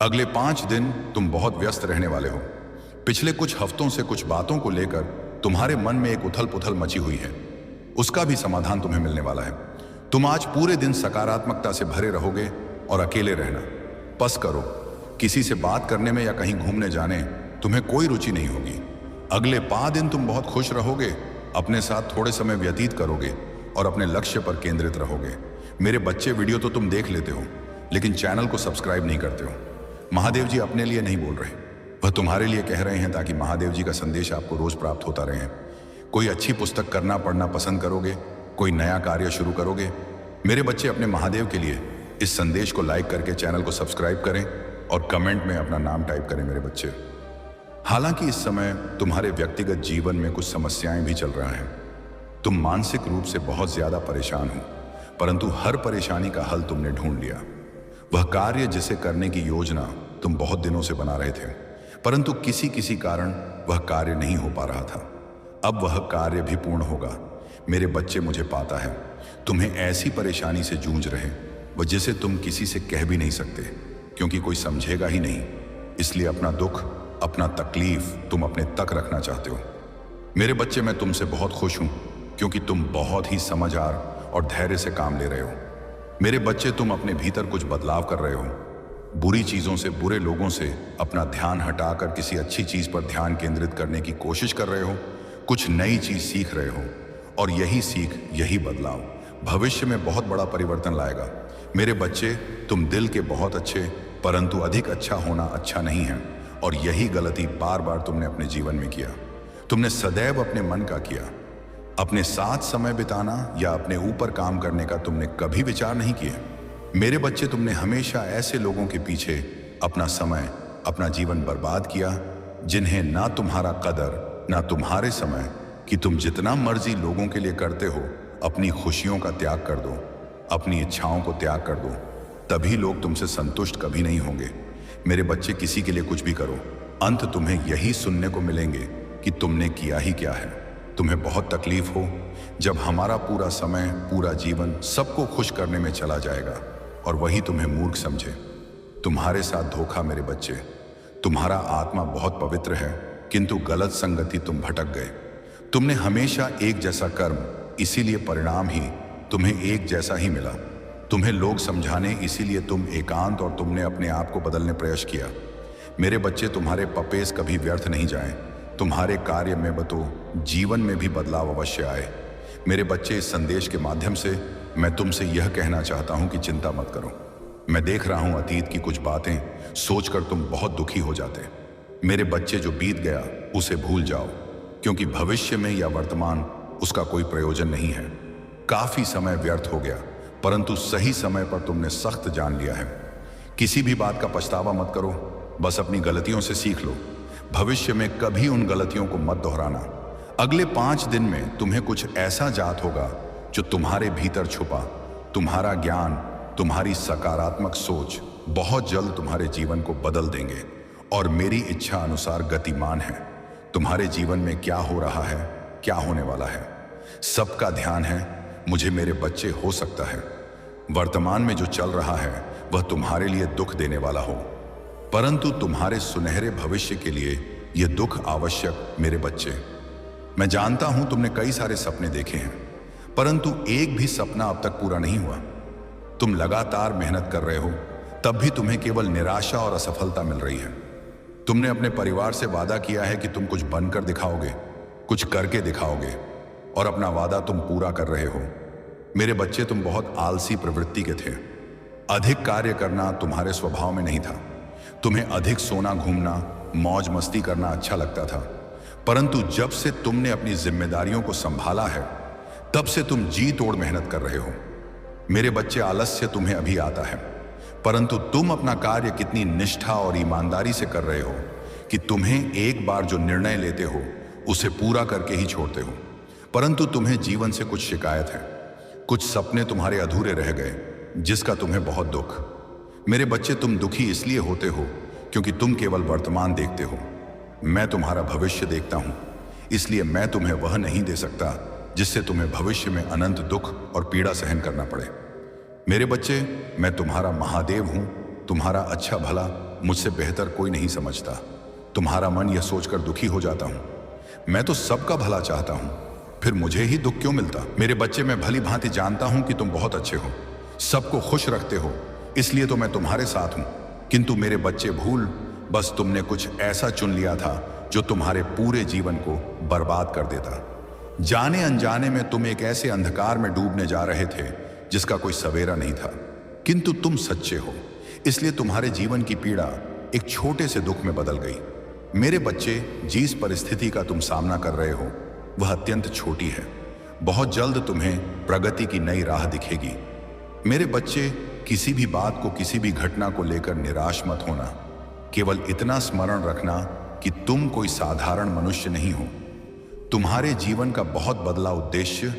अगले 5 दिन तुम बहुत व्यस्त रहने वाले हो। पिछले कुछ हफ्तों से कुछ बातों को लेकर तुम्हारे मन में एक उथल पुथल मची हुई है। उसका भी समाधान तुम्हें मिलने वाला है। तुम आज पूरे दिन सकारात्मकता से भरे रहोगे और अकेले रहना पसंद करो। किसी से बात करने में या कहीं घूमने जाने तुम्हें कोई रुचि नहीं होगी। अगले 5 दिन तुम बहुत खुश रहोगे, अपने साथ थोड़े समय व्यतीत करोगे और अपने लक्ष्य पर केंद्रित रहोगे। मेरे बच्चे, वीडियो तो तुम देख लेते हो लेकिन चैनल को सब्सक्राइब नहीं करते हो। महादेव जी अपने लिए नहीं बोल रहे, वह तुम्हारे लिए कह रहे हैं ताकि महादेव जी का संदेश आपको रोज प्राप्त होता रहे। कोई अच्छी पुस्तक करना पढ़ना पसंद करोगे, कोई नया कार्य शुरू करोगे। मेरे बच्चे, अपने महादेव के लिए इस संदेश को लाइक करके चैनल को सब्सक्राइब करें और कमेंट में अपना नाम टाइप करें मेरे बच्चे। हालांकि इस समय तुम्हारे व्यक्तिगत जीवन में कुछ समस्याएं भी चल रहा है। तुम मानसिक रूप से बहुत ज्यादा परेशान हो, परंतु हर परेशानी का हल तुमने ढूंढ लिया। वह कार्य जिसे करने की योजना तुम बहुत दिनों से बना रहे थे, परंतु किसी कारण वह कार्य नहीं हो पा रहा था। अब वह कार्य भी पूर्ण होगा। मेरे बच्चे, मुझे पता है तुम्हें ऐसी परेशानी से जूझ रहे, वह जिसे तुम किसी से कह भी नहीं सकते क्योंकि कोई समझेगा ही नहीं। इसलिए अपना दुख, अपना तकलीफ तुम अपने तक रखना चाहते हो। मेरे बच्चे, मैं तुमसे बहुत खुश हूं क्योंकि तुम बहुत ही समझदार और धैर्य से काम ले रहे हो। मेरे बच्चे, तुम अपने भीतर कुछ बदलाव कर रहे हो। बुरी चीजों से, बुरे लोगों से अपना ध्यान हटाकर किसी अच्छी चीज पर ध्यान केंद्रित करने की कोशिश कर रहे हो। कुछ नई चीज सीख रहे हो और यही सीख, यही बदलाव भविष्य में बहुत बड़ा परिवर्तन लाएगा। मेरे बच्चे, तुम दिल के बहुत अच्छे, परंतु अधिक अच्छा होना अच्छा नहीं है और यही गलती बार बार तुमने अपने जीवन में किया। तुमने सदैव अपने मन का किया। अपने साथ समय बिताना या अपने ऊपर काम करने का तुमने कभी विचार नहीं किया। मेरे बच्चे, तुमने हमेशा ऐसे लोगों के पीछे अपना समय, अपना जीवन बर्बाद किया जिन्हें ना तुम्हारा कदर ना तुम्हारे समय कि तुम जितना मर्जी लोगों के लिए करते हो, अपनी खुशियों का त्याग कर दो, अपनी इच्छाओं को त्याग कर दो, तभी लोग तुमसे संतुष्ट कभी नहीं होंगे। मेरे बच्चे, किसी के लिए कुछ भी करो, अंत तुम्हें यही सुनने को मिलेंगे कि तुमने किया ही क्या है। तुम्हें बहुत तकलीफ हो जब हमारा पूरा समय, पूरा जीवन सबको खुश करने में चला जाएगा और वही तुम्हें मूर्ख समझे। तुम्हारे साथ धोखा। मेरे बच्चे, तुम्हारा आत्मा बहुत पवित्र है किंतु गलत संगति तुम भटक गए। तुमने हमेशा एक जैसा कर्म, इसीलिए परिणाम ही तुम्हें एक जैसा ही मिला। तुम्हें लोग समझाने, इसीलिए तुम एकांत और तुमने अपने आप को बदलने प्रयास किया। मेरे बच्चे, तुम्हारे पपेस कभी व्यर्थ नहीं जाएं। तुम्हारे कार्य में बतो जीवन में भी बदलाव अवश्य आए। मेरे बच्चे, इस संदेश के माध्यम से मैं तुमसे यह कहना चाहता हूं कि चिंता मत करो। मैं देख रहा हूं अतीत की कुछ बातें सोचकर तुम बहुत दुखी हो जाते। मेरे बच्चे, जो बीत गया उसे भूल जाओ क्योंकि भविष्य में या वर्तमान उसका कोई प्रयोजन नहीं है। काफी समय व्यर्थ हो गया, परंतु सही समय पर तुमने सख्त जान लिया है। किसी भी बात का पछतावा मत करो, बस अपनी गलतियों से सीख लो। भविष्य में कभी उन गलतियों को मत दोहराना। अगले 5 दिन में तुम्हें कुछ ऐसा जात होगा जो तुम्हारे भीतर छुपा तुम्हारा ज्ञान, तुम्हारी सकारात्मक सोच बहुत जल्द तुम्हारे जीवन को बदल देंगे और मेरी इच्छा अनुसार गतिमान है। तुम्हारे जीवन में क्या हो रहा है, क्या होने वाला है, सबका ध्यान है मुझे। मेरे बच्चे, हो सकता है वर्तमान में जो चल रहा है वह तुम्हारे लिए दुख देने वाला हो, परंतु तुम्हारे सुनहरे भविष्य के लिए यह दुख आवश्यक। मेरे बच्चे, मैं जानता हूं तुमने कई सारे सपने देखे हैं, परंतु एक भी सपना अब तक पूरा नहीं हुआ। तुम लगातार मेहनत कर रहे हो, तब भी तुम्हें केवल निराशा और असफलता मिल रही है। तुमने अपने परिवार से वादा किया है कि तुम कुछ बनकर दिखाओगे, कुछ करके दिखाओगे और अपना वादा तुम पूरा कर रहे हो। मेरे बच्चे, तुम बहुत आलसी प्रवृत्ति के थे। अधिक कार्य करना तुम्हारे स्वभाव में नहीं था। तुम्हें अधिक सोना, घूमना, मौज मस्ती करना अच्छा लगता था, परंतु जब से तुमने अपनी जिम्मेदारियों को संभाला है तब से तुम जी तोड़ मेहनत कर रहे हो। मेरे बच्चे, आलस्य तुम्हें अभी आता है, परंतु तुम अपना कार्य कितनी निष्ठा और ईमानदारी से कर रहे हो कि तुम्हें एक बार जो निर्णय लेते हो उसे पूरा करके ही छोड़ते हो। परंतु तुम्हें जीवन से कुछ शिकायत है, कुछ सपने तुम्हारे अधूरे रह गए जिसका तुम्हें बहुत दुख। मेरे बच्चे, तुम दुखी इसलिए होते हो क्योंकि तुम केवल वर्तमान देखते हो। मैं तुम्हारा भविष्य देखता हूं, इसलिए मैं तुम्हें वह नहीं दे सकता जिससे तुम्हें भविष्य में अनंत दुख और पीड़ा सहन करना पड़े। मेरे बच्चे, मैं तुम्हारा महादेव हूं, तुम्हारा अच्छा भला मुझसे बेहतर कोई नहीं समझता। तुम्हारा मन यह सोचकर दुखी हो जाता हूं। मैं तो सबका भला चाहता हूं, फिर मुझे ही दुख क्यों मिलता? मेरे बच्चे, मैं भली भांति जानता हूं कि तुम बहुत अच्छे हो, सबको खुश रखते हो, इसलिए तो मैं तुम्हारे साथ हूं। किंतु मेरे बच्चे, भूल बस तुमने कुछ ऐसा चुन लिया था जो तुम्हारे पूरे जीवन को बर्बाद कर देता। जाने अनजाने में तुम एक ऐसे अंधकार में डूबने जा रहे थे जिसका कोई सवेरा नहीं था। किंतु तुम सच्चे हो, इसलिए तुम्हारे जीवन की पीड़ा एक छोटे से दुख में बदल गई। मेरे बच्चे, जिस परिस्थिति का तुम सामना कर रहे हो वह अत्यंत छोटी है। बहुत जल्द तुम्हें प्रगति की नई राह दिखेगी। मेरे बच्चे, किसी भी बात को, किसी भी घटना को लेकर निराश मत होना। केवल इतना स्मरण रखना कि तुम कोई साधारण मनुष्य नहीं हो। तुम्हारे जीवन का बहुत बदला उद्देश्य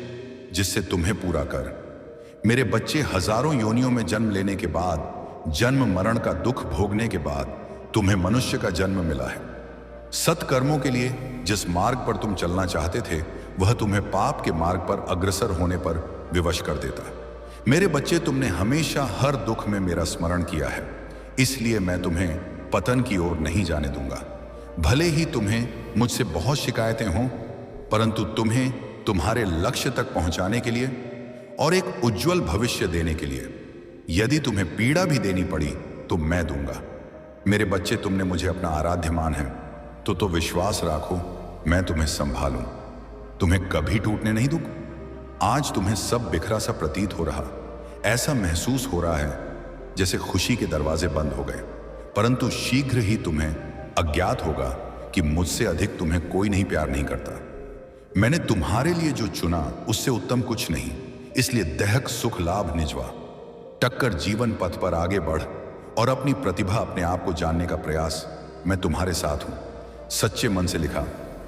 जिससे तुम्हें पूरा कर। मेरे बच्चे, हजारों योनियों में जन्म लेने के बाद, जन्म मरण का दुख भोगने के बाद तुम्हें मनुष्य का जन्म मिला है। सत्कर्मों के लिए जिस मार्ग पर तुम चलना चाहते थे वह तुम्हें पाप के मार्ग पर अग्रसर होने पर विवश कर देता। मेरे बच्चे, तुमने हमेशा हर दुख में मेरा स्मरण किया है, इसलिए मैं तुम्हें पतन की ओर नहीं जाने दूंगा। भले ही तुम्हें मुझसे बहुत शिकायतें हों, परंतु तुम्हें तुम्हारे लक्ष्य तक पहुंचाने के लिए और एक उज्जवल भविष्य देने के लिए यदि तुम्हें पीड़ा भी देनी पड़ी तो मैं दूंगा। मेरे बच्चे, तुमने मुझे अपना आराध्य मान है तो विश्वास रखो, मैं तुम्हें संभालूं, तुम्हें कभी टूटने नहीं दूंगा। आज तुम्हें सब बिखरा सा प्रतीत हो रहा, ऐसा महसूस हो रहा है जैसे खुशी के दरवाजे बंद हो गए, परंतु शीघ्र ही तुम्हें अज्ञात होगा कि मुझसे अधिक तुम्हें कोई नहीं प्यार नहीं करता। मैंने तुम्हारे लिए जो चुना उससे उत्तम कुछ नहीं, इसलिए दहक सुख लाभ निजवा, टक्कर जीवन पथ पर आगे बढ़ और अपनी प्रतिभा, अपने आप को जानने का प्रयास। मैं तुम्हारे साथ हूं, सच्चे मन से लिखा।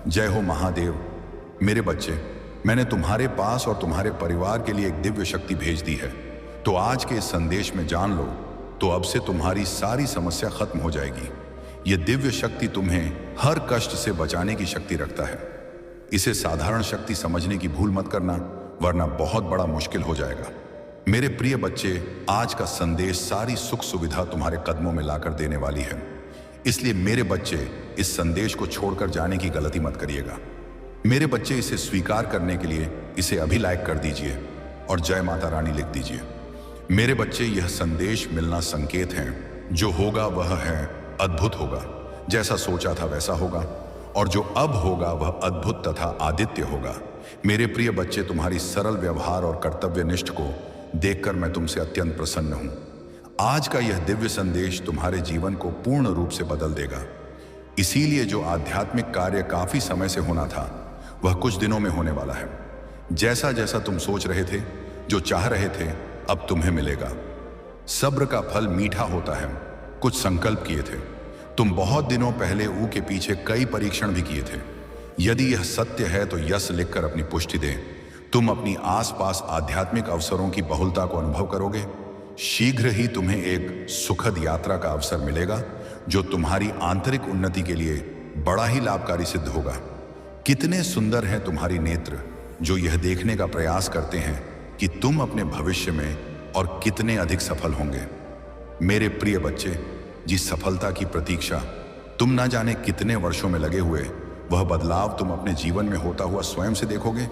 जय हो महादेव। मेरे बच्चे, मैंने तुम्हारे पास और तुम्हारे परिवार के लिए एक दिव्य शक्ति भेज दी है, तो आज के इस संदेश में जान लो तो अब से तुम्हारी सारी समस्या खत्म हो जाएगी। यह दिव्य शक्ति तुम्हें हर कष्ट से बचाने की शक्ति रखता है। इसे साधारण शक्ति समझने की भूल मत करना, वरना बहुत बड़ा मुश्किल हो जाएगा। मेरे प्रिय बच्चे, आज का संदेश सारी सुख सुविधा तुम्हारे कदमों में लाकर देने वाली है, इसलिए मेरे बच्चे, इस संदेश को छोड़कर जाने की गलती मत करिएगा। मेरे बच्चे, इसे स्वीकार करने के लिए इसे अभी लाइक कर दीजिए और जय माता रानी लिख दीजिए। मेरे बच्चे, यह संदेश मिलना संकेत है, जो होगा वह है अद्भुत होगा। जैसा सोचा था वैसा होगा, और जो अब होगा वह अद्भुत तथा आदित्य होगा। मेरे प्रिय बच्चे, तुम्हारी सरल व्यवहार और कर्तव्यनिष्ठ को देखकर मैं तुमसे अत्यंत प्रसन्न हूं। आज का यह दिव्य संदेश तुम्हारे जीवन को पूर्ण रूप से बदल देगा। इसीलिए जो आध्यात्मिक कार्य काफी समय से होना था वह कुछ दिनों में होने वाला है। जैसा जैसा तुम सोच रहे थे, जो चाह रहे थे, अब तुम्हें मिलेगा। सब्र का फल मीठा होता है। कुछ संकल्प किए थे तुम बहुत दिनों पहले, ऊ के पीछे कई परीक्षण भी किए थे। यदि यह सत्य है तो यस लिखकर अपनी पुष्टि दें। तुम अपनी आसपास आध्यात्मिक अवसरों की बहुलता को अनुभव करोगे। शीघ्र ही तुम्हें एक सुखद यात्रा का अवसर मिलेगा जो तुम्हारी आंतरिक उन्नति के लिए बड़ा ही लाभकारी सिद्ध होगा। कितने सुंदर हैं तुम्हारी नेत्र जो यह देखने का प्रयास करते हैं कि तुम अपने भविष्य में और कितने अधिक सफल होंगे। मेरे प्रिय बच्चे, जिस सफलता की प्रतीक्षा तुम ना जाने कितने वर्षों में लगे हुए, वह बदलाव तुम अपने जीवन में होता हुआ स्वयं से देखोगे।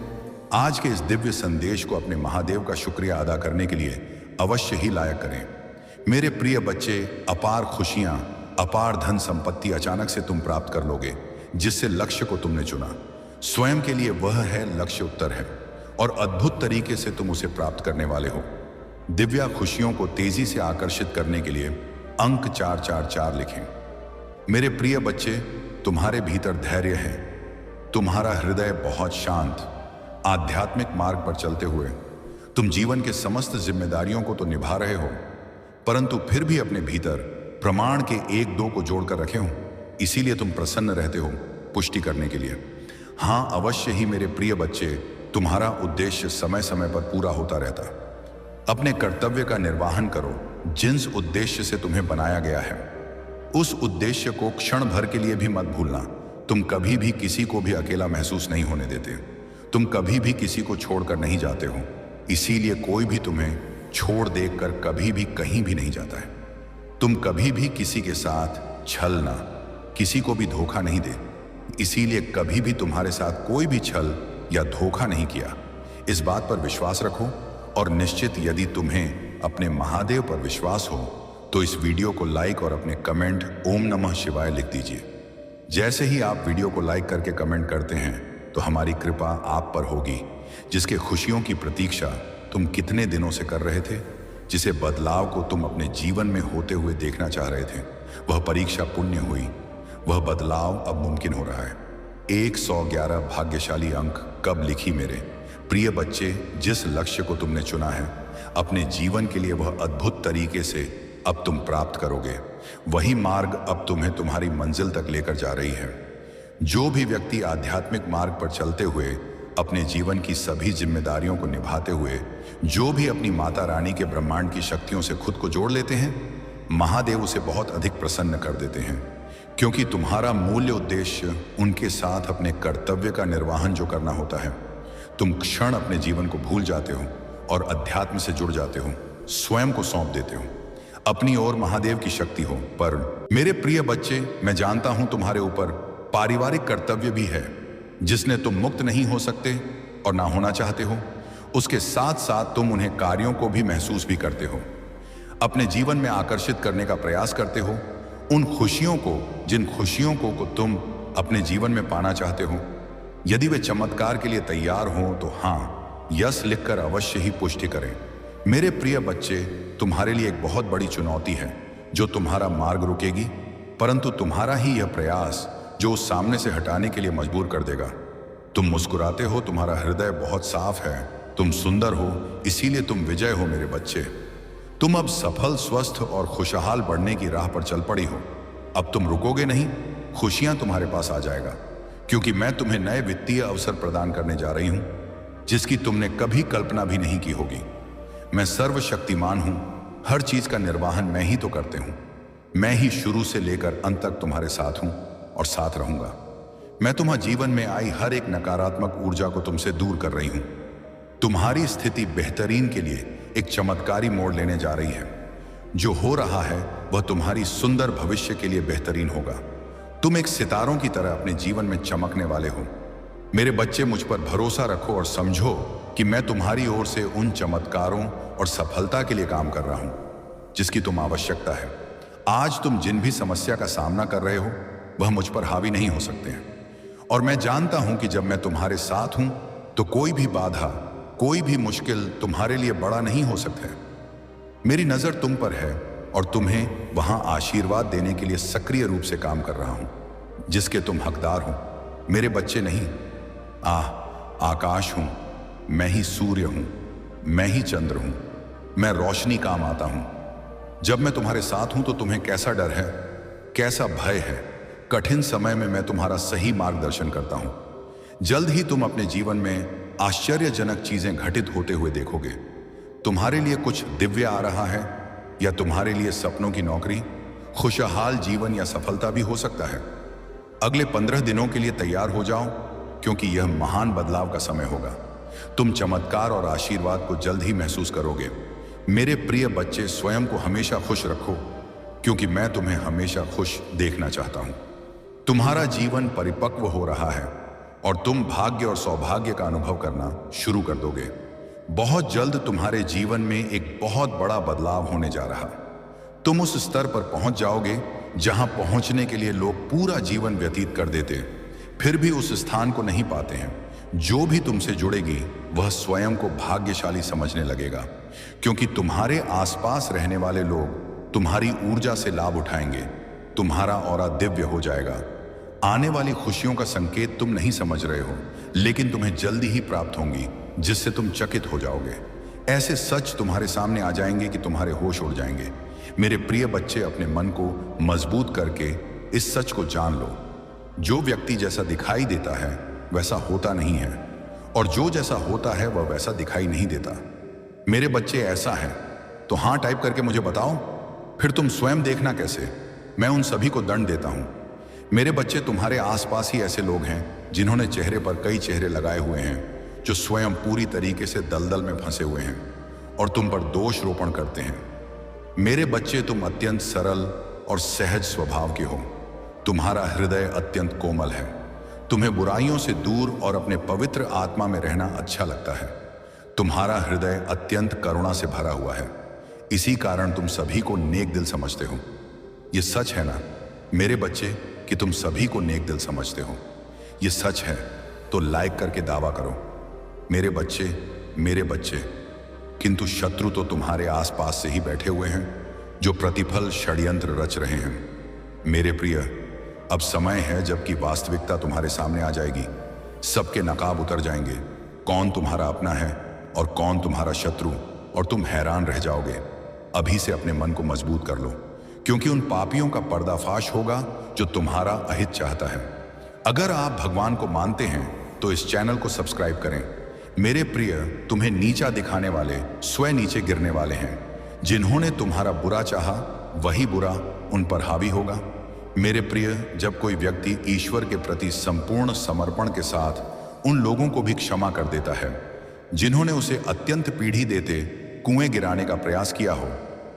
आज के इस दिव्य संदेश को अपने महादेव का शुक्रिया अदा करने के लिए अवश्य ही लायक करें। मेरे प्रिय बच्चे, अपार खुशियां, अपार धन संपत्ति अचानक से तुम प्राप्त कर लोगे, जिससे लक्ष्य को तुमने चुना। स्वयं के लिए वह है लक्ष्य उत्तर है, और अद्भुत तरीके से तुम उसे प्राप्त करने वाले हो। दिव्या खुशियों को तेजी से आकर्षित करने के लिए अंक 444 लिखें। मेरे प्रिय बच्चे, तुम्हारे भीतर धैर्य है। तुम्हारा हृदय बहुत शांत। आध्यात्मिक मार्ग पर चलते हुए तुम जीवन के समस्त जिम्मेदारियों को तो निभा रहे हो, परंतु फिर भी अपने भीतर प्रमाण के 1-2 को जोड़कर रखे हो। इसीलिए तुम प्रसन्न रहते हो पुष्टि करने के लिए। हां, अवश्य ही मेरे प्रिय बच्चे, तुम्हारा उद्देश्य समय समय पर पूरा होता रहता। अपने कर्तव्य का निर्वाहन करो। जिस उद्देश्य से तुम्हें बनाया गया है, उस उद्देश्य को क्षण भर के लिए भी मत भूलना। तुम कभी भी किसी को भी अकेला महसूस नहीं होने देते। तुम कभी भी किसी को छोड़कर नहीं जाते हो, इसीलिए कोई भी तुम्हें छोड़ देकर कभी भी कहीं भी नहीं जाता है। तुम कभी भी किसी के साथ छल ना, किसी को भी धोखा नहीं दे। इसीलिए कभी भी तुम्हारे साथ कोई भी छल या धोखा नहीं किया। इस बात पर विश्वास रखो और निश्चित यदि तुम्हें अपने महादेव पर विश्वास हो तो इस वीडियो को लाइक और अपने कमेंट ओम नमः शिवाय लिख दीजिए। जैसे ही आप वीडियो को लाइक करके कमेंट करते हैं तो हमारी कृपा आप पर होगी, जिसके खुशियों की प्रतीक्षा तुम कितने दिनों से कर रहे थे, जिसे बदलाव को तुम अपने जीवन में होते हुए देखना चाह रहे थे। वह परीक्षा पुण्य हुई, वह बदलाव अब मुमकिन हो रहा है। 111 भाग्यशाली अंक कब लिखी मेरे प्रिय बच्चे। जिस लक्ष्य को तुमने चुना है अपने जीवन के लिए, वह अद्भुत तरीके से अब तुम प्राप्त करोगे। वही मार्ग अब तुम्हें तुम्हारी मंजिल तक लेकर जा रही है। जो भी व्यक्ति आध्यात्मिक मार्ग पर चलते हुए अपने जीवन की सभी जिम्मेदारियों को निभाते हुए, जो भी अपनी माता रानी के ब्रह्मांड की शक्तियों से खुद को जोड़ लेते हैं, महादेव उसे बहुत अधिक प्रसन्न कर देते हैं। क्योंकि तुम्हारा मूल्य उद्देश्य उनके साथ अपने कर्तव्य का निर्वहन जो करना होता है। तुम क्षण अपने जीवन को भूल जाते हो और अध्यात्म से जुड़ जाते हो, स्वयं को सौंप देते हो। अपनी ओर महादेव की शक्ति हो। पर मेरे प्रिय बच्चे, मैं जानता हूं तुम्हारे ऊपर पारिवारिक कर्तव्य भी है जिसने तुम मुक्त नहीं हो सकते और ना होना चाहते हो। उसके साथ साथ तुम उन्हें कार्यों को भी महसूस भी करते हो, अपने जीवन में आकर्षित करने का प्रयास करते हो। उन खुशियों को, जिन खुशियों को तुम अपने जीवन में पाना चाहते हो, यदि वे चमत्कार के लिए तैयार हो तो हाँ, यस लिखकर अवश्य ही पुष्टि करें। मेरे प्रिय बच्चे, तुम्हारे लिए एक बहुत बड़ी चुनौती है जो तुम्हारा मार्ग रुकेगी, परंतु तुम्हारा ही यह प्रयास जो उस सामने से हटाने के लिए मजबूर कर देगा। तुम मुस्कुराते हो, तुम्हारा हृदय बहुत साफ है, तुम सुंदर हो, इसीलिए तुम विजय हो मेरे बच्चे। तुम अब सफल, स्वस्थ और खुशहाल बढ़ने की राह पर चल पड़ी हो। अब तुम रुकोगे नहीं, खुशियां तुम्हारे पास आ जाएगा, क्योंकि मैं तुम्हें नए वित्तीय अवसर प्रदान करने जा रही हूं जिसकी तुमने कभी कल्पना भी नहीं की होगी। मैं सर्वशक्तिमान हूं, हर चीज का निर्वहन मैं ही तो करते हूं। मैं ही शुरू से लेकर अंत तक तुम्हारे साथ हूं और साथ रहूंगा। मैं तुम्हारे जीवन में आई हर एक नकारात्मक ऊर्जा को तुमसे दूर कर रही हूं। तुम्हारी स्थिति बेहतरीन के लिए एक चमत्कारी मोड़ लेने जा रही है। जो हो रहा है वह तुम्हारी सुंदर भविष्य के लिए बेहतरीन होगा। तुम एक सितारों की तरह अपने जीवन में चमकने वाले हो। मेरे बच्चे, मुझ पर भरोसा रखो और समझो कि मैं तुम्हारी ओर से उन चमत्कारों और सफलता के लिए काम कर रहा हूं जिसकी तुम आवश्यकता है। आज तुम जिन भी समस्या का सामना कर रहे हो वह मुझ पर हावी नहीं हो सकते हैं। और मैं जानता हूं कि जब मैं तुम्हारे साथ हूं तो कोई भी बाधा, कोई भी मुश्किल तुम्हारे लिए बड़ा नहीं हो सकता है। मेरी नजर तुम पर है और तुम्हें वहां आशीर्वाद देने के लिए सक्रिय रूप से काम कर रहा हूं जिसके तुम हकदार हो। मेरे बच्चे, नहीं, आकाश हूं, मैं ही सूर्य हूं, मैं ही चंद्र हूं, मैं रोशनी काम आता हूं। जब मैं तुम्हारे साथ हूं तो तुम्हें कैसा डर है, कैसा भय है। कठिन समय में मैं तुम्हारा सही मार्गदर्शन करता हूं। जल्द ही तुम अपने जीवन में आश्चर्यजनक चीजें घटित होते हुए देखोगे। तुम्हारे लिए कुछ दिव्य आ रहा है, या तुम्हारे लिए सपनों की नौकरी, खुशहाल जीवन या सफलता भी हो सकता है। अगले 15 दिनों के लिए तैयार हो जाओ, क्योंकि यह महान बदलाव का समय होगा। तुम चमत्कार और आशीर्वाद को जल्द ही महसूस करोगे। मेरे प्रिय बच्चे, स्वयं को हमेशा खुश रखो, क्योंकि मैं तुम्हें हमेशा खुश देखना चाहता हूं। तुम्हारा जीवन परिपक्व हो रहा है और तुम भाग्य और सौभाग्य का अनुभव करना शुरू कर दोगे। बहुत जल्द तुम्हारे जीवन में एक बहुत बड़ा बदलाव होने जा रहा। तुम उस स्तर पर पहुंच जाओगे जहां पहुंचने के लिए लोग पूरा जीवन व्यतीत कर देते, फिर भी उस स्थान को नहीं पाते हैं। जो भी तुमसे जुड़ेगी वह स्वयं को भाग्यशाली समझने लगेगा, क्योंकि तुम्हारे आसपास रहने वाले लोग तुम्हारी ऊर्जा से लाभ उठाएंगे। तुम्हारा ऑरा दिव्य हो जाएगा। आने वाली खुशियों का संकेत तुम नहीं समझ रहे हो, लेकिन तुम्हें जल्दी ही प्राप्त होंगी, जिससे तुम चकित हो जाओगे। ऐसे सच तुम्हारे सामने आ जाएंगे कि तुम्हारे होश उड़ जाएंगे। मेरे प्रिय बच्चे, अपने मन को मजबूत करके इस सच को जान लो, जो व्यक्ति जैसा दिखाई देता है वैसा होता नहीं है, और जो जैसा होता है वह वैसा दिखाई नहीं देता। मेरे बच्चे, ऐसा है तो हाँ टाइप करके मुझे बताओ, फिर तुम स्वयं देखना कैसे मैं उन सभी को दंड देता हूं। मेरे बच्चे, तुम्हारे आसपास ही ऐसे लोग हैं जिन्होंने चेहरे पर कई चेहरे लगाए हुए हैं, जो स्वयं पूरी तरीके से दलदल में फंसे हुए हैं और तुम पर दोष रोपण करते हैं। मेरे बच्चे, तुम अत्यंत सरल और सहज स्वभाव के हो। तुम्हारा हृदय अत्यंत कोमल है। तुम्हें बुराइयों से दूर और अपने पवित्र आत्मा में रहना अच्छा लगता है। तुम्हारा हृदय अत्यंत करुणा से भरा हुआ है। इसी कारण तुम सभी को नेक दिल समझते हो। ये सच है ना मेरे बच्चे कि तुम सभी को नेक दिल समझते हो? ये सच है तो लाइक करके दावा करो। मेरे बच्चे, किंतु शत्रु तो तुम्हारे आसपास से ही बैठे हुए हैं, जो प्रतिफल षड्यंत्र रच रहे हैं। मेरे प्रिय, अब समय है जबकि वास्तविकता तुम्हारे सामने आ जाएगी। सबके नकाब उतर जाएंगे, कौन तुम्हारा अपना है और कौन तुम्हारा शत्रु, और तुम हैरान रह जाओगे। अभी से अपने मन को मजबूत कर लो, क्योंकि उन पापियों का पर्दाफाश होगा जो तुम्हारा अहित चाहता है। अगर आप भगवान को मानते हैं तो इस चैनल को सब्सक्राइब करें। मेरे प्रिय, तुम्हें नीचा दिखाने वाले स्वयं नीचे गिरने वाले हैं। जिन्होंने तुम्हारा बुरा चाहा वही बुरा उन पर हावी होगा। मेरे प्रिय, जब कोई व्यक्ति ईश्वर के प्रति संपूर्ण समर्पण के साथ उन लोगों को भी क्षमा कर देता है जिन्होंने उसे अत्यंत पीढ़ी देते कुएं गिराने का प्रयास किया हो,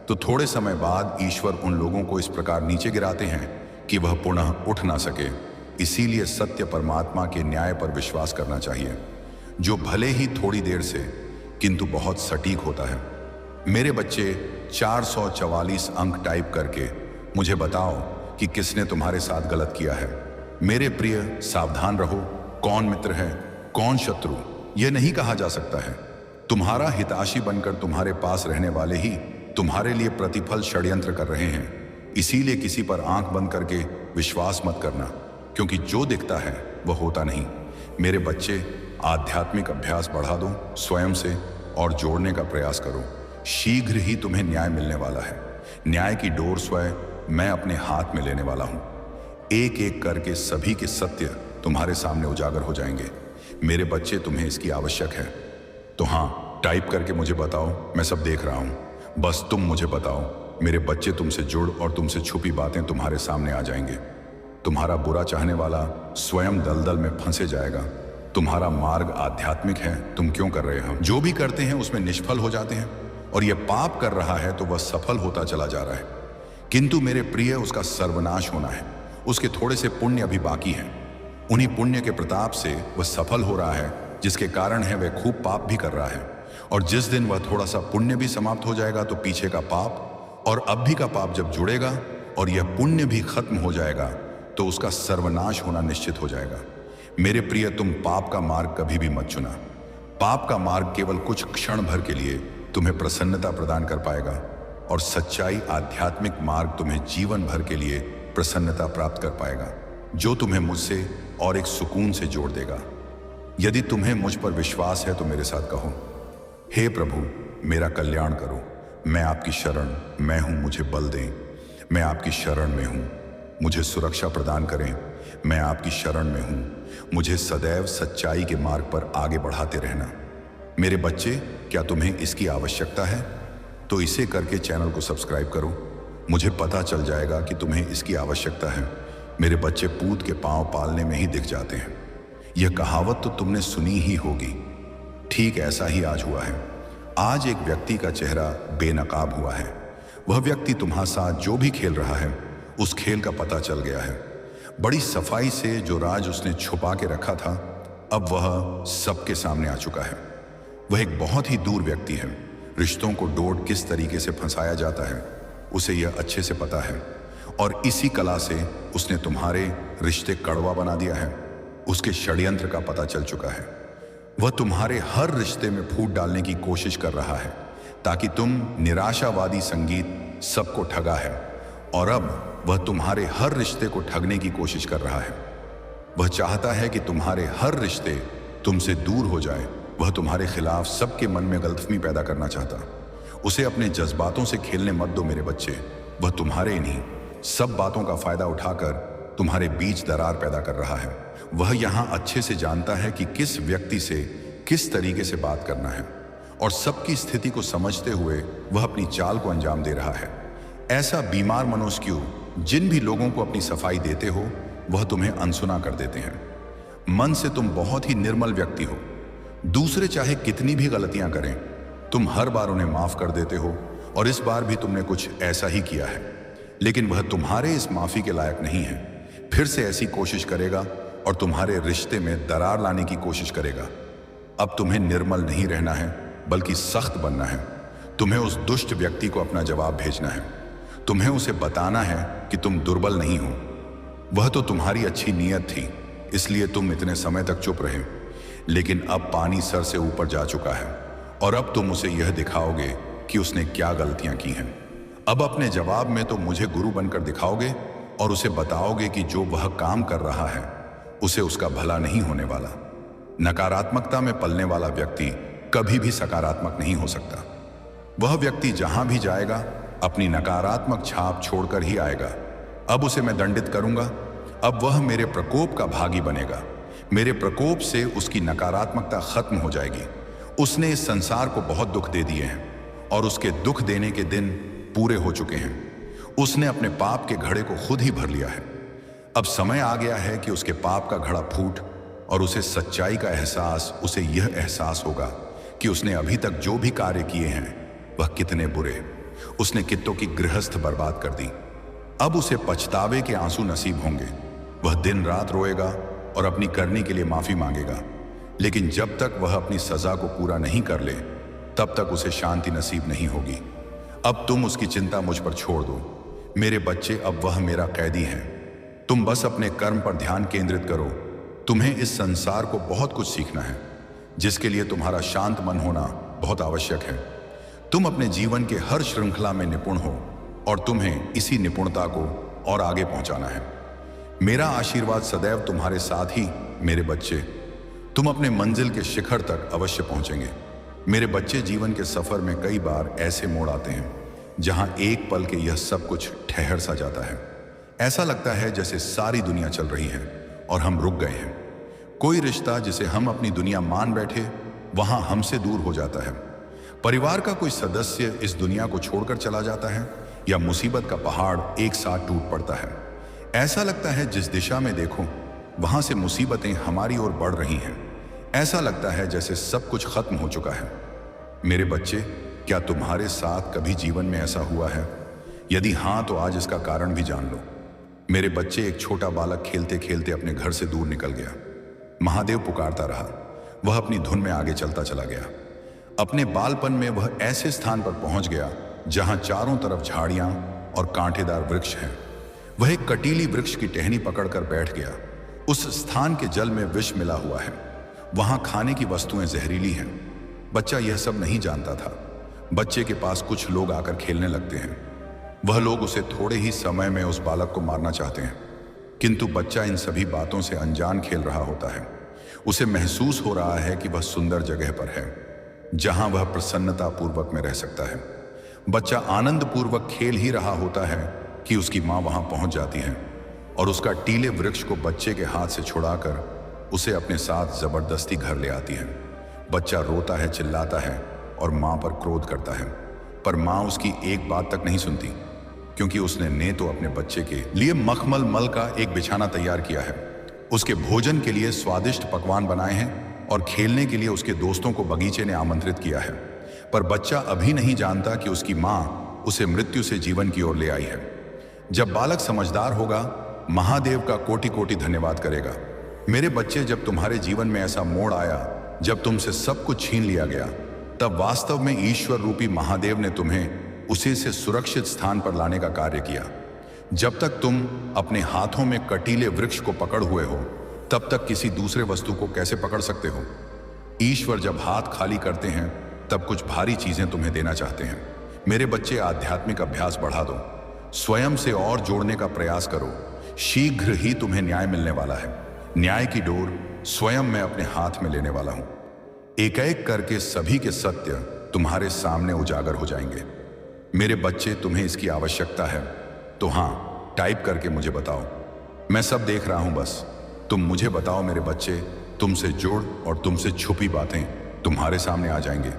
तो थोड़े समय बाद ईश्वर उन लोगों को इस प्रकार नीचे गिराते हैं कि वह पुनः उठ ना सके। इसीलिए सत्य परमात्मा के न्याय पर विश्वास करना चाहिए, जो भले ही थोड़ी देर से किंतु बहुत सटीक होता है। मेरे बच्चे, 444 अंक टाइप करके मुझे बताओ कि किसने तुम्हारे साथ गलत किया है। मेरे प्रिय, सावधान रहो। कौन मित्र है, कौन शत्रु, यह नहीं कहा जा सकता है। तुम्हारा हितैषी बनकर तुम्हारे पास रहने वाले ही तुम्हारे लिए प्रतिफल षड्यंत्र कर रहे हैं। इसीलिए किसी पर आंख बंद करके विश्वास मत करना, क्योंकि जो दिखता है वह होता नहीं। मेरे बच्चे, आध्यात्मिक अभ्यास बढ़ा दो स्वयं से और जोड़ने का प्रयास करो। शीघ्र ही तुम्हें न्याय मिलने वाला है। न्याय की डोर स्वयं मैं अपने हाथ में लेने वाला हूं। एक एक करके सभी के सत्य तुम्हारे सामने उजागर हो जाएंगे। मेरे बच्चे, तुम्हें इसकी आवश्यक है तो हाँ, टाइप करके मुझे बताओ। मैं सब देख रहा हूं, बस तुम मुझे बताओ। मेरे बच्चे, तुमसे जुड़ और तुमसे छुपी बातें तुम्हारे सामने आ जाएंगे। तुम्हारा बुरा चाहने वाला स्वयं दलदल में फंसे जाएगा। तुम्हारा मार्ग आध्यात्मिक है, तुम क्यों कर रहे हो? जो भी करते हैं उसमें निष्फल हो जाते हैं, और यह पाप कर रहा है तो वह सफल होता चला जा रहा है। किंतु मेरे प्रिय, उसका सर्वनाश होना है। उसके थोड़े से पुण्य अभी बाकी हैं। उन्हीं पुण्य के प्रताप से वह सफल हो रहा है, जिसके कारण है वह खूब पाप भी कर रहा है। और जिस दिन वह थोड़ा सा पुण्य भी समाप्त हो जाएगा तो पीछे का पाप और अब भी का पाप जब जुड़ेगा और यह पुण्य भी खत्म हो जाएगा तो उसका सर्वनाश होना निश्चित हो जाएगा। मेरे प्रिय, तुम पाप का मार्ग कभी भी मत चुना। पाप का मार्ग केवल कुछ क्षण भर के लिए तुम्हें प्रसन्नता प्रदान कर पाएगा, और सच्चाई आध्यात्मिक मार्ग तुम्हें जीवन भर के लिए प्रसन्नता प्राप्त कर पाएगा, जो तुम्हें मुझसे और एक सुकून से जोड़ देगा। यदि तुम्हें मुझ पर विश्वास है तो मेरे साथ कहो, हे प्रभु, मेरा कल्याण करो। मैं आपकी शरण मैं हूं, मुझे बल दें। मैं आपकी शरण में हूं, मुझे सुरक्षा प्रदान करें। मैं आपकी शरण में हूं, मुझे सदैव सच्चाई के मार्ग पर आगे बढ़ाते रहना। मेरे बच्चे, क्या तुम्हें इसकी आवश्यकता है? तो इसे करके चैनल को सब्सक्राइब करो। मुझे पता चल जाएगा कि तुम्हें इसकी आवश्यकता है। मेरे बच्चे, पूत के पांव पालने में ही दिख जाते हैं। यह कहावत तो तुमने सुनी ही होगी। ठीक ऐसा ही आज हुआ है। आज एक व्यक्ति का चेहरा बेनकाब हुआ है। वह व्यक्ति तुम्हारे साथ जो भी खेल रहा है उस खेल का पता चल गया है। बड़ी सफाई से जो राज उसने छुपा के रखा था, अब वह सबके सामने आ चुका है। वह एक बहुत ही दूर व्यक्ति है। रिश्तों को डोट किस तरीके से फंसाया जाता है उसे यह अच्छे से पता है, और इसी कला से उसने तुम्हारे रिश्ते कड़वा बना दिया है। उसके षड्यंत्र का पता चल चुका है। वह तुम्हारे हर रिश्ते में फूट डालने की कोशिश कर रहा है, ताकि तुम निराशावादी संगीत सबको ठगा है, और अब वह तुम्हारे हर रिश्ते को ठगने की कोशिश कर रहा है। वह चाहता है कि तुम्हारे हर रिश्ते तुमसे दूर हो जाए। वह तुम्हारे खिलाफ सबके मन में गलतफहमी पैदा करना चाहता। उसे अपने जज्बातों से खेलने मत दो मेरे बच्चे। वह तुम्हारे इन्हीं सब बातों का फायदा उठाकर तुम्हारे बीच दरार पैदा कर रहा है। वह यहाँ अच्छे से जानता है कि किस व्यक्ति से किस तरीके से बात करना है, और सबकी स्थिति को समझते हुए वह अपनी चाल को अंजाम दे रहा है। ऐसा बीमार मनुष्य क्यों, जिन भी लोगों को अपनी सफाई देते हो वह तुम्हें अनसुना कर देते हैं। मन से तुम बहुत ही निर्मल व्यक्ति हो। दूसरे चाहे कितनी भी गलतियां करें, तुम हर बार उन्हें माफ कर देते हो और इस बार भी तुमने कुछ ऐसा ही किया है, लेकिन वह तुम्हारे इस माफी के लायक नहीं है। फिर से ऐसी कोशिश करेगा और तुम्हारे रिश्ते में दरार लाने की कोशिश करेगा। अब तुम्हें निर्मल नहीं रहना है, बल्कि सख्त बनना है। तुम्हें उस दुष्ट व्यक्ति को अपना जवाब भेजना है। तुम्हें उसे बताना है कि तुम दुर्बल नहीं हो। वह तो तुम्हारी अच्छी नीयत थी, इसलिए तुम इतने समय तक चुप रहे, लेकिन अब पानी सर से ऊपर जा चुका है और अब तुम उसे यह दिखाओगे कि उसने क्या गलतियां की हैं। अब अपने जवाब में तो मुझे गुरु बनकर दिखाओगे और उसे बताओगे कि जो वह काम कर रहा है उसे उसका भला नहीं होने वाला। नकारात्मकता में पलने वाला व्यक्ति कभी भी सकारात्मक नहीं हो सकता। वह व्यक्ति जहां भी जाएगा अपनी नकारात्मक छाप छोड़कर ही आएगा। अब उसे मैं दंडित करूंगा। अब वह मेरे प्रकोप का भागी बनेगा। मेरे प्रकोप से उसकी नकारात्मकता खत्म हो जाएगी। उसने इस संसार को बहुत दुख दे दिए हैं और उसके दुख देने के दिन पूरे हो चुके हैं। उसने अपने पाप के घड़े को खुद ही भर लिया है। अब समय आ गया है कि उसके पाप का घड़ा फूट और उसे सच्चाई का एहसास, उसे यह एहसास होगा कि उसने अभी तक जो भी कार्य किए हैं वह कितने बुरे। उसने कित्तों की गृहस्थ बर्बाद कर दी। अब उसे पछतावे के आंसू नसीब होंगे। वह दिन रात रोएगा और अपनी करनी के लिए माफी मांगेगा, लेकिन जब तक वह अपनी सजा को पूरा नहीं कर ले तब तक उसे शांति नसीब नहीं होगी। अब तुम उसकी चिंता मुझ पर छोड़ दो। मेरे बच्चे, अब वह मेरा कैदी है। तुम बस अपने कर्म पर ध्यान केंद्रित करो। तुम्हें इस संसार को बहुत कुछ सीखना है, जिसके लिए तुम्हारा शांत मन होना बहुत आवश्यक है। तुम अपने जीवन के हर श्रृंखला में निपुण हो और तुम्हें इसी निपुणता को और आगे पहुंचाना है। मेरा आशीर्वाद सदैव तुम्हारे साथ ही मेरे बच्चे। तुम अपने मंजिल के शिखर तक अवश्य पहुंचेंगे। मेरे बच्चे, जीवन के सफर में कई बार ऐसे मोड़ आते हैं जहां एक पल के यह सब कुछ ठहर सा जाता है। ऐसा लगता है जैसे सारी दुनिया चल रही है और हम रुक गए हैं। कोई रिश्ता जिसे हम अपनी दुनिया मान बैठे वहां हमसे दूर हो जाता है। परिवार का कोई सदस्य इस दुनिया को छोड़कर चला जाता है या मुसीबत का पहाड़ एक साथ टूट पड़ता है। ऐसा लगता है जिस दिशा में देखो वहां से मुसीबतें हमारी ओर बढ़ रही हैं। ऐसा लगता है जैसे सब कुछ खत्म हो चुका है। मेरे बच्चे, क्या तुम्हारे साथ कभी जीवन में ऐसा हुआ है? यदि हां, तो आज इसका कारण भी जान लो। मेरे बच्चे, एक छोटा बालक खेलते खेलते अपने घर से दूर निकल गया। महादेव पुकारता रहा। वह अपनी धुन में आगे चलता चला गया। अपने बालपन में वह ऐसे स्थान पर पहुंच गया जहां चारों तरफ झाड़ियां और कांटेदार वृक्ष हैं। वह एक कटीली वृक्ष की टहनी पकड़कर बैठ गया। उस स्थान के जल में विष मिला हुआ है। वहां खाने की वस्तुएं जहरीली हैं। बच्चा यह सब नहीं जानता था। बच्चे के पास कुछ लोग आकर खेलने लगते हैं। वह लोग उसे थोड़े ही समय में उस बालक को मारना चाहते हैं, किंतु बच्चा इन सभी बातों से अनजान खेल रहा होता है। उसे महसूस हो रहा है कि वह सुंदर जगह पर है जहां वह प्रसन्नता पूर्वक में रह सकता है। बच्चा आनंद पूर्वक खेल ही रहा होता है कि उसकी मां वहां पहुंच जाती है और उसका टीले वृक्ष को बच्चे के हाथ से छुड़ाकर उसे अपने साथ जबरदस्ती घर ले आती है। बच्चा रोता है, चिल्लाता है और मां पर क्रोध करता है, पर मां उसकी एक बात तक नहीं सुनती, क्योंकि उसने ने तो अपने बच्चे के लिए मखमल मल का एक बिछाना तैयार किया है, उसके भोजन के लिए स्वादिष्ट पकवान बनाए हैं और खेलने के लिए उसके दोस्तों को बगीचे ने आमंत्रित किया है। पर बच्चा अभी नहीं जानता कि उसकी मां उसे मृत्यु से जीवन की ओर ले आई है। जब बालक समझदार होगा, महादेव का कोटि कोटि धन्यवाद करेगा। मेरे बच्चे, जब तुम्हारे जीवन में ऐसा मोड़ आया जब तुमसे सब कुछ छीन लिया गया, तब वास्तव में ईश्वर रूपी महादेव ने तुम्हें उसी से सुरक्षित स्थान पर लाने का कार्य किया। जब तक तुम अपने हाथों में कटीले वृक्ष को पकड़ हुए हो, तब तक किसी दूसरे वस्तु को कैसे पकड़ सकते हो? ईश्वर जब हाथ खाली करते हैं तब कुछ भारी चीजें तुम्हें देना चाहते हैं। मेरे बच्चे, आध्यात्मिक अभ्यास बढ़ा दो। स्वयं से और जोड़ने का प्रयास करो। शीघ्र ही तुम्हें न्याय मिलने वाला है। न्याय की डोर स्वयं मैं अपने हाथ में लेने वाला हूं। एक एक करके सभी के सत्य तुम्हारे सामने उजागर हो जाएंगे। मेरे बच्चे, तुम्हें इसकी आवश्यकता है तो हां, टाइप करके मुझे बताओ। मैं सब देख रहा हूं, बस तुम मुझे बताओ। मेरे बच्चे, तुमसे जुड़ और तुमसे छुपी बातें तुम्हारे सामने आ जाएंगे।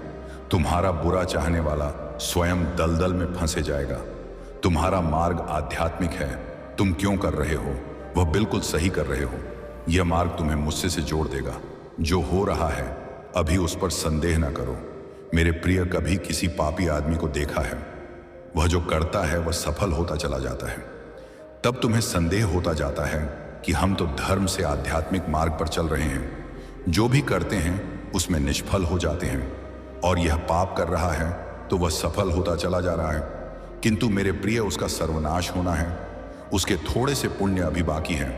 तुम्हारा बुरा चाहने वाला स्वयं दलदल में फंसे जाएगा। तुम्हारा मार्ग आध्यात्मिक है। तुम क्यों कर रहे हो, वह बिल्कुल सही कर रहे हो। यह मार्ग तुम्हें मुझसे से जोड़ देगा। जो हो रहा है अभी उस पर संदेह न करो। मेरे प्रिय, कभी किसी पापी आदमी को देखा है वह जो करता है वह सफल होता चला जाता है। तब तुम्हें संदेह होता जाता है कि हम तो धर्म से आध्यात्मिक मार्ग पर चल रहे हैं, जो भी करते हैं उसमें निष्फल हो जाते हैं, और यह पाप कर रहा है तो वह सफल होता चला जा रहा है। किंतु मेरे प्रिय, उसका सर्वनाश होना है। उसके थोड़े से पुण्य अभी बाकी हैं।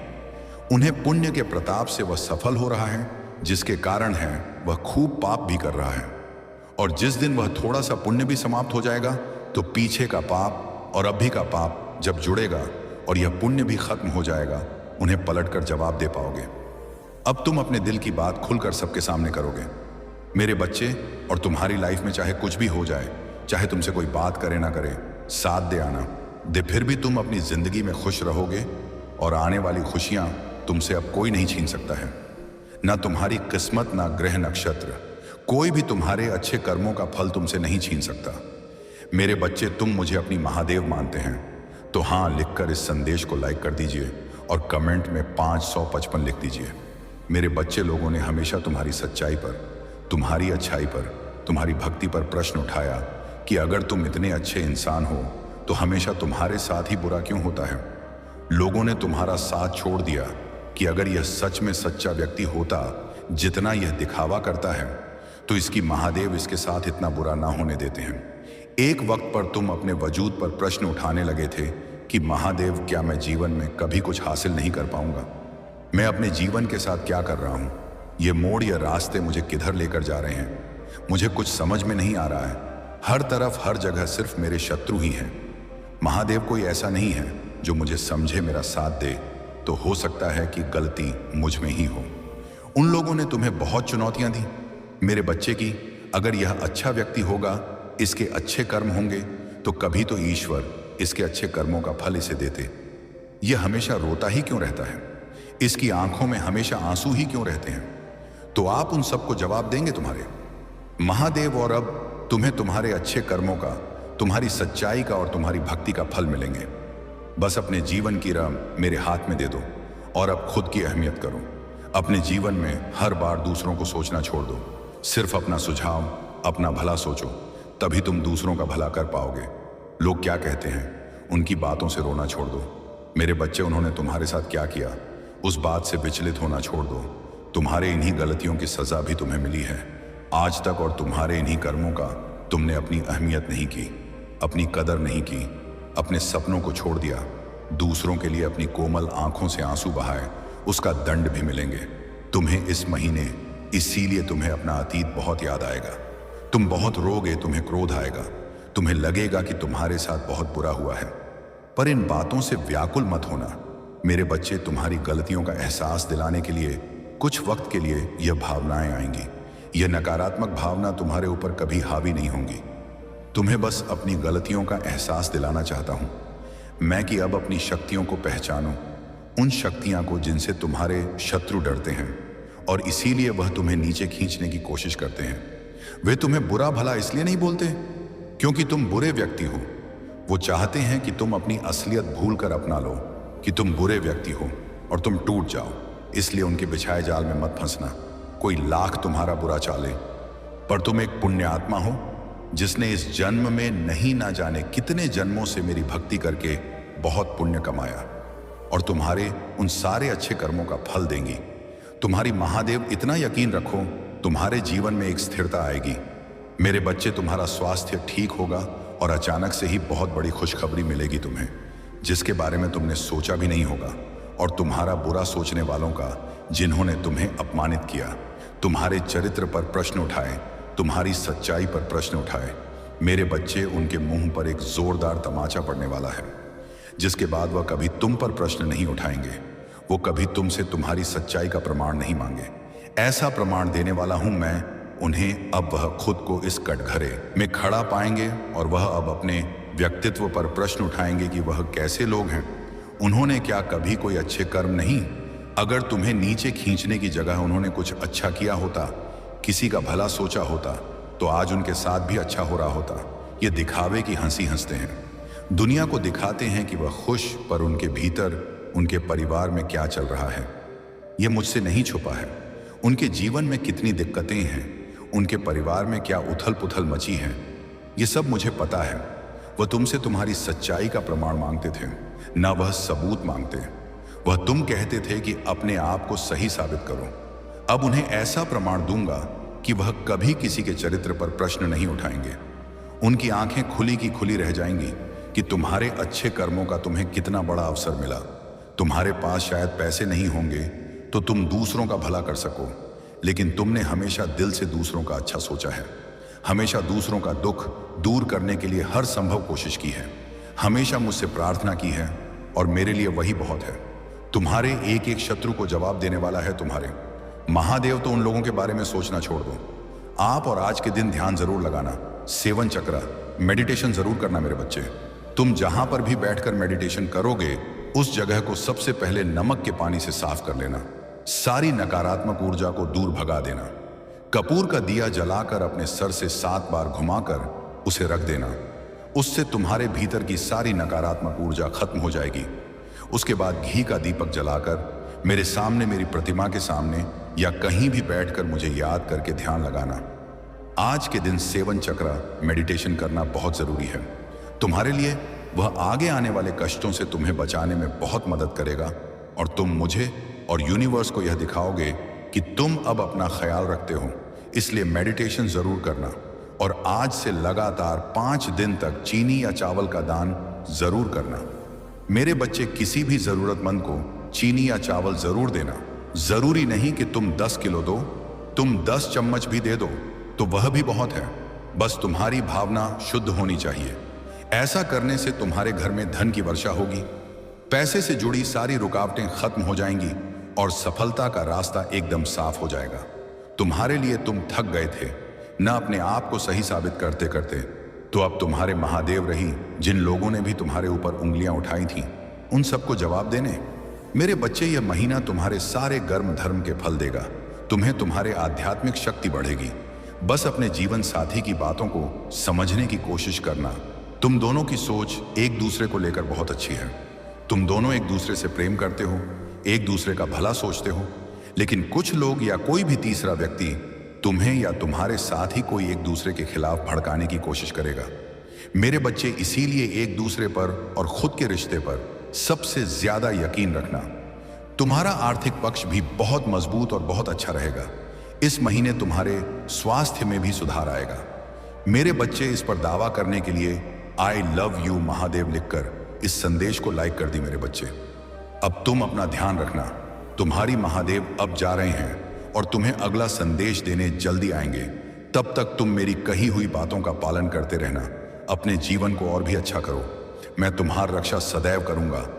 उन्हें पुण्य के प्रताप से वह सफल हो रहा है, जिसके कारण है वह खूब पाप भी कर रहा है। और जिस दिन वह थोड़ा सा पुण्य भी समाप्त हो जाएगा तो पीछे का पाप और अभी का पाप जब जुड़ेगा और यह पुण्य भी खत्म हो जाएगा, उन्हें पलटकर जवाब दे पाओगे। अब तुम अपने दिल की बात खुलकर सबके सामने करोगे। मेरे बच्चे, और तुम्हारी लाइफ में चाहे कुछ भी हो जाए, चाहे तुमसे कोई बात करे ना करे, साथ दे आना दे, फिर भी तुम अपनी जिंदगी में खुश रहोगे और आने वाली खुशियां तुमसे अब कोई नहीं छीन सकता है। ना तुम्हारी किस्मत, ना ग्रह नक्षत्र, कोई भी तुम्हारे अच्छे कर्मों का फल तुमसे नहीं छीन सकता। मेरे बच्चे, तुम मुझे अपनी महादेव मानते हैं तो हाँ लिखकर इस संदेश को लाइक कर दीजिए और कमेंट में 555 लिख दीजिए। मेरे बच्चे, लोगों ने हमेशा तुम्हारी सच्चाई पर, तुम्हारी अच्छाई पर, तुम्हारी भक्ति पर प्रश्न उठाया कि अगर तुम इतने अच्छे इंसान हो तो हमेशा तुम्हारे साथ ही बुरा क्यों होता है। लोगों ने तुम्हारा साथ छोड़ दिया कि अगर यह सच में सच्चा व्यक्ति होता जितना यह दिखावा करता है तो इसकी महादेव इसके साथ इतना बुरा ना होने देते हैं। एक वक्त पर तुम अपने वजूद पर प्रश्न उठाने लगे थे कि महादेव, क्या मैं जीवन में कभी कुछ हासिल नहीं कर पाऊंगा? मैं अपने जीवन के साथ क्या कर रहा हूं? ये मोड़ या रास्ते मुझे किधर लेकर जा रहे हैं? मुझे कुछ समझ में नहीं आ रहा है। हर तरफ, हर जगह सिर्फ मेरे शत्रु ही हैं। महादेव, कोई ऐसा नहीं है जो मुझे समझे, मेरा साथ दे, तो हो सकता है कि गलती मुझ में ही हो। उन लोगों ने तुम्हें बहुत चुनौतियां दी मेरे बच्चे की। अगर यह अच्छा व्यक्ति होगा, इसके अच्छे कर्म होंगे, तो कभी तो ईश्वर इसके अच्छे कर्मों का फल इसे देते। यह हमेशा रोता ही क्यों रहता है? इसकी आंखों में हमेशा आंसू ही क्यों रहते हैं? तो आप उन सबको जवाब देंगे तुम्हारे महादेव, और अब तुम्हें तुम्हारे अच्छे कर्मों का, तुम्हारी सच्चाई का और तुम्हारी भक्ति का फल मिलेंगे। बस अपने जीवन की राह मेरे हाथ में दे दो और अब खुद की अहमियत करो। अपने जीवन में हर बार दूसरों को सोचना छोड़ दो। सिर्फ अपना सुझाव, अपना भला सोचो, तभी तुम दूसरों का भला कर पाओगे। लोग क्या कहते हैं, उनकी बातों से रोना छोड़ दो। मेरे बच्चे, उन्होंने तुम्हारे साथ क्या किया, उस बात से विचलित होना छोड़ दो। तुम्हारे इन्हीं गलतियों की सजा भी तुम्हें मिली है आज तक, और तुम्हारे इन्हीं कर्मों का तुमने अपनी अहमियत नहीं की, अपनी कदर नहीं की, अपने सपनों को छोड़ दिया, दूसरों के लिए अपनी कोमल आंखों से आंसू बहाए, उसका दंड भी मिलेंगे तुम्हें इस महीने। इसीलिए तुम्हें अपना अतीत बहुत याद आएगा। तुम बहुत रोगे, तुम्हें क्रोध आएगा, तुम्हें लगेगा कि तुम्हारे साथ बहुत बुरा हुआ है। पर इन बातों से व्याकुल मत होना मेरे बच्चे। तुम्हारी गलतियों का एहसास दिलाने के लिए कुछ वक्त के लिए यह भावनाएं आएंगी। यह नकारात्मक भावना तुम्हारे ऊपर कभी हावी नहीं होंगी। तुम्हें बस अपनी गलतियों का एहसास दिलाना चाहता हूं मैं कि अब अपनी शक्तियों को पहचानो, उन शक्तियां को जिनसे तुम्हारे शत्रु डरते हैं और इसीलिए वह तुम्हें नीचे खींचने की कोशिश करते हैं। वे तुम्हें बुरा भला इसलिए नहीं बोलते क्योंकि तुम बुरे व्यक्ति हो। वो चाहते हैं कि तुम अपनी असलियत भूल कर अपना लो कि तुम बुरे व्यक्ति हो और तुम टूट जाओ। इसलिए उनके बिछाए जाल में मत फंसना। कोई लाख तुम्हारा बुरा चाले, पर तुम एक पुण्य आत्मा हो जिसने इस जन्म में नहीं ना जाने कितने जन्मों से मेरी भक्ति करके बहुत पुण्य कमाया, और तुम्हारे उन सारे अच्छे कर्मों का फल देंगी। तुम्हारी महादेव, इतना यकीन रखो, तुम्हारे जीवन में एक स्थिरता आएगी। मेरे बच्चे, तुम्हारा स्वास्थ्य ठीक होगा और अचानक से ही बहुत बड़ी खुशखबरी मिलेगी तुम्हें, जिसके बारे में तुमने सोचा भी नहीं होगा। और तुम्हारा बुरा सोचने वालों का, जिन्होंने तुम्हें अपमानित किया, तुम्हारे चरित्र पर प्रश्न उठाए, तुम्हारी सच्चाई पर प्रश्न उठाए, मेरे बच्चे, उनके मुंह पर एक जोरदार तमाचा पड़ने वाला है, जिसके बाद वह कभी तुम पर प्रश्न नहीं उठाएंगे। वो कभी तुमसे तुम्हारी सच्चाई का प्रमाण नहीं मांगे। ऐसा प्रमाण देने वाला हूं मैं उन्हें। अब वह खुद को इस कटघरे में खड़ा पाएंगे और वह अब अपने व्यक्तित्व पर प्रश्न उठाएंगे कि वह कैसे लोग हैं। उन्होंने क्या कभी कोई अच्छे कर्म नहीं? अगर तुम्हें नीचे खींचने की जगह उन्होंने कुछ अच्छा किया होता, किसी का भला सोचा होता, तो आज उनके साथ भी अच्छा हो रहा होता। ये दिखावे की हंसी हंसते हैं, दुनिया को दिखाते हैं कि वह खुश, पर उनके भीतर, उनके परिवार में क्या चल रहा है यह मुझसे नहीं छुपा है। उनके जीवन में कितनी दिक्कतें हैं, उनके परिवार में क्या उथल पुथल मची है, ये सब मुझे पता है। वह तुमसे तुम्हारी सच्चाई का प्रमाण मांगते थे, न वह सबूत मांगते। वह तुम कहते थे कि अपने आप को सही साबित करो। अब उन्हें ऐसा प्रमाण दूंगा कि वह कभी किसी के चरित्र पर प्रश्न नहीं उठाएंगे। उनकी आंखें खुली की खुली रह जाएंगी कि तुम्हारे अच्छे कर्मों का तुम्हें कितना बड़ा अवसर मिला। तुम्हारे पास शायद पैसे नहीं होंगे तो तुम दूसरों का भला कर सको, लेकिन तुमने हमेशा दिल से दूसरों का अच्छा सोचा है, हमेशा दूसरों का दुख दूर करने के लिए हर संभव कोशिश की है, हमेशा मुझसे प्रार्थना की है, और मेरे लिए वही बहुत है। तुम्हारे एक एक शत्रु को जवाब देने वाला है तुम्हारे महादेव। तो उन लोगों के बारे में सोचना छोड़ दो। आप और आज के दिन ध्यान जरूर लगाना, सेवन चक्र, मेडिटेशन जरूर करना मेरे बच्चे। तुम जहां पर भी बैठकर मेडिटेशन करोगे उस जगह को सबसे पहले नमक के पानी से साफ कर लेना। सारी नकारात्मक ऊर्जा को दूर भगा देना। कपूर का दिया जलाकर अपने सर से 7 बार घुमाकर उसे रख देना। उससे तुम्हारे भीतर की सारी नकारात्मक ऊर्जा खत्म हो जाएगी। उसके बाद घी का दीपक जलाकर मेरे सामने, मेरी प्रतिमा के सामने या कहीं भी बैठकर मुझे याद करके ध्यान लगाना। आज के दिन सेवन चक्र मेडिटेशन करना बहुत जरूरी है तुम्हारे लिए। वह आगे आने वाले कष्टों से तुम्हें बचाने में बहुत मदद करेगा, और तुम मुझे और यूनिवर्स को यह दिखाओगे कि तुम अब अपना ख्याल रखते हो। इसलिए मेडिटेशन जरूर करना, और आज से लगातार 5 दिन तक चीनी या चावल का दान जरूर करना। मेरे बच्चे, किसी भी जरूरतमंद को चीनी या चावल जरूर देना। जरूरी नहीं कि तुम 10 किलो दो, तुम 10 चम्मच भी दे दो तो वह भी बहुत है। बस तुम्हारी भावना शुद्ध होनी चाहिए। ऐसा करने से तुम्हारे घर में धन की वर्षा होगी, पैसे से जुड़ी सारी रुकावटें खत्म हो जाएंगी, और सफलता का रास्ता एकदम साफ हो जाएगा। तुम्हारे लिए तुम थक गए थे न अपने आप को सही साबित करते करते, तो अब तुम्हारे महादेव रही जिन लोगों ने भी तुम्हारे ऊपर उंगलियां उठाई थीं, उन सबको जवाब देने। मेरे बच्चे, यह महीना तुम्हारे सारे कर्म धर्म के फल देगा। तुम्हें तुम्हारे आध्यात्मिक शक्ति बढ़ेगी। बस अपने जीवन साथी की बातों को समझने की कोशिश करना। तुम दोनों की सोच एक दूसरे को लेकर बहुत अच्छी है। तुम दोनों एक दूसरे से प्रेम करते हो, एक दूसरे का भला सोचते हो, लेकिन कुछ लोग या कोई भी तीसरा व्यक्ति तुम्हें या तुम्हारे साथ ही कोई एक दूसरे के खिलाफ भड़काने की कोशिश करेगा। मेरे बच्चे, इसीलिए एक दूसरे पर और खुद के रिश्ते पर सबसे ज्यादा यकीन रखना। तुम्हारा आर्थिक पक्ष भी बहुत मजबूत और बहुत अच्छा रहेगा। इस महीने तुम्हारे स्वास्थ्य में भी सुधार आएगा। मेरे बच्चे, इस पर दावा करने के लिए आई लव यू महादेव लिखकर इस संदेश को लाइक कर दी मेरे बच्चे। अब तुम अपना ध्यान रखना। तुम्हारी महादेव अब जा रहे हैं और तुम्हें अगला संदेश देने जल्दी आएंगे। तब तक तुम मेरी कही हुई बातों का पालन करते रहना। अपने जीवन को और भी अच्छा करो। मैं तुम्हारी रक्षा सदैव करूंगा।